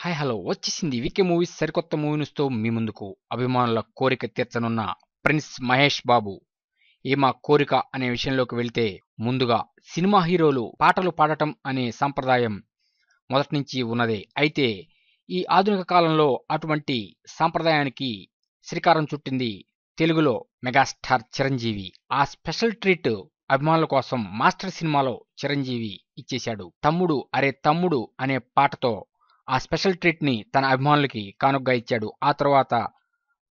Hi hello వచ్చేసింది VK movies సరికొత్త movie న్యూస్తో మీ ముందుకు. అభిమానుల కోరిక తీర్చనున్న ప్రిన్స్ మహేష్ బాబు. ఏమా కోరిక అనే విషయంలోకి వెళ్తే ముందుగా సినిమా హీరోలు పాటలు పాడటం అనే సంప్రదాయం మొదటి నుంచి ఉన్నదే. అయితే ఈ ఆధునిక కాలంలో అటువంటి సంప్రదాయానికి శ్రీకారం చుట్టింది తెలుగులో మెగాస్టార్ చిరంజీవి. ఆ స్పెషల్ ట్రీట్ అభిమానుల కోసం మాస్టర్ సినిమాలో చిరంజీవి ఇచ్చేశాడు. తమ్ముడు అరే తమ్ముడు అనే పాటతో ఆ స్పెషల్ ట్రీట్ ని తన అభిమానులకి కానుకగా ఇచ్చాడు. ఆ తర్వాత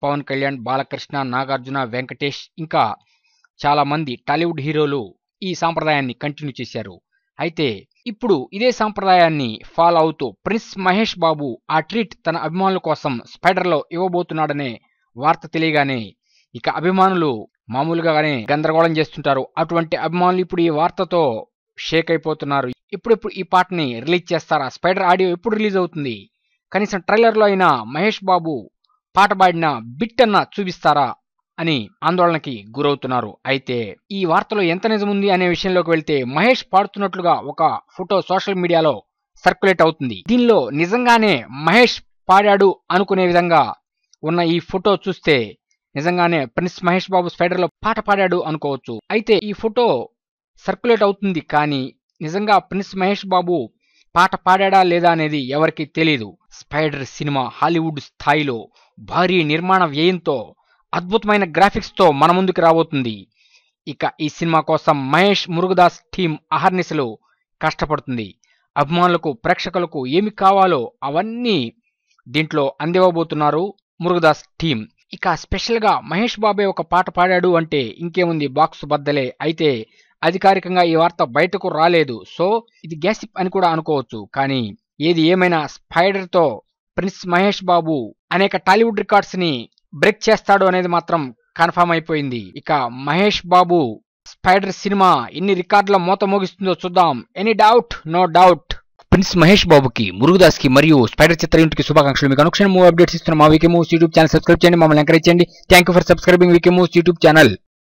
పవన్ కళ్యాణ్, బాలకృష్ణ, నాగార్జున, వెంకటేష్ ఇంకా చాలా మంది టాలీవుడ్ హీరోలు ఈ సాంప్రదాయాన్ని కంటిన్యూ చేశారు. అయితే ఇప్పుడు ఇదే సాంప్రదాయాన్ని ఫాలో అవుతూ ప్రిన్స్ మహేష్ బాబు ఆ ట్రీట్ తన అభిమానుల కోసం స్పైడర్లో ఇవ్వబోతున్నాడనే వార్త తెలియగానే ఇక అభిమానులు మామూలుగానే గందరగోళం చేస్తుంటారు. అటువంటి అభిమానులు ఇప్పుడు ఈ వార్తతో షేక్ అయిపోతున్నారు. ఇప్పుడు ఈ పాటని రిలీజ్ చేస్తారా? స్పైడర్ ఆడియో ఎప్పుడు రిలీజ్ అవుతుంది? కనీసం ట్రైలర్లో అయినా మహేష్ బాబు పాట పాడిన బిట్ అన్న చూపిస్తారా అని ఆందోళనకి గురవుతున్నారు. అయితే ఈ వార్తలో ఎంత నిజముంది అనే విషయంలోకి వెళ్తే మహేష్ పాడుతున్నట్లుగా ఒక ఫోటో సోషల్ మీడియాలో సర్క్యులేట్ అవుతుంది. దీనిలో నిజంగానే మహేష్ పాడాడు అనుకునే విధంగా ఉన్న ఈ ఫోటో చూస్తే నిజంగానే ప్రిన్స్ మహేష్ బాబు స్పైడర్లో పాట పాడాడు అనుకోవచ్చు. అయితే ఈ ఫోటో సర్క్యులేట్ అవుతుంది, కానీ నిజంగా ప్రిన్స్ మహేష్ బాబు పాట పాడాడా లేదా అనేది ఎవరికి తెలియదు. స్పైడర్ సినిమా హాలీవుడ్ స్థాయిలో భారీ నిర్మాణ వ్యయంతో అద్భుతమైన గ్రాఫిక్స్తో మన ముందుకు రాబోతుంది. ఇక ఈ సినిమా కోసం మహేష్ మురుగదాస్ టీం అహర్నిశలు కష్టపడుతుంది. అభిమానులకు ప్రేక్షకులకు ఏమి కావాలో అవన్నీ దీంట్లో అందివ్వబోతున్నారు మురుగదాస్ టీం. ఇక స్పెషల్గా మహేష్ బాబే ఒక పాట పాడాడు అంటే ఇంకేముంది, బాక్స్ బద్దలే. అయితే అధికారికంగా ఈ వార్త బయటకు రాలేదు, సో ఇది గ్యాసిప్ అని కూడా అనుకోవచ్చు. కానీ ఏది ఏమైనా స్పైడర్తో ప్రిన్స్ మహేష్ బాబు అనేక టాలీవుడ్ రికార్డ్స్ ని బ్రేక్ చేస్తాడు అనేది మాత్రం కన్ఫర్మ్ అయిపోయింది. ఇక మహేష్ బాబు స్పైడర్ సినిమా ఎన్ని రికార్డుల మోత మోగిస్తుందో చూద్దాం. Any doubt? No doubt. Prince Mahesh బాబుకి, మురుగదాస్ కి మరియు స్పైడర్ చిత్ర యూనిట్కి శుభాకాంక్షలు. మీకు అనుక్షణం మూవీ అప్డేట్స్ ఇస్తున్న మా VK movies YouTube channel subscribe చేయండి, మమ్మల్ని ఎంకరేజ్ చేయండి. Thank you for subscribing VK movies YouTube channel.